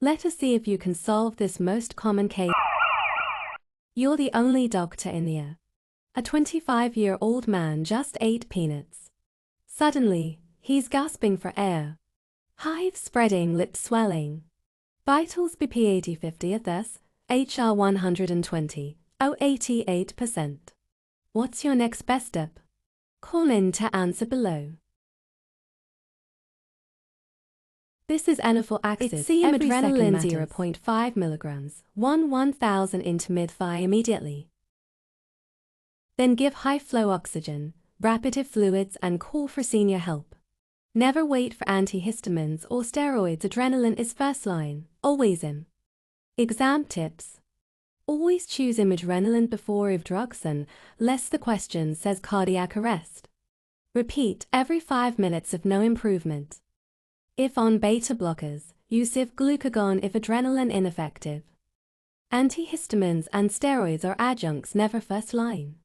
Let us see if you can solve this most common case. You're the only doctor in there. A 25-year-old man just ate peanuts. Suddenly, he's gasping for air. Hives spreading, lip swelling. Vitals BP 80/50 at this, HR 120, 88%. What's your next best step? Call in to answer below. This is anaphylaxis. Every adrenaline 0.5 milligrams, 1,000 into mid-thigh immediately. Then give high-flow oxygen, rapid fluids and call for senior help. Never wait for antihistamines or steroids. Adrenaline is first line, always in. Exam tips. Always choose adrenaline before IV drugs unless the question says cardiac arrest. Repeat every 5 minutes if no improvement. If on beta blockers, use IV glucagon if adrenaline ineffective. Antihistamines and steroids are adjuncts, never first line.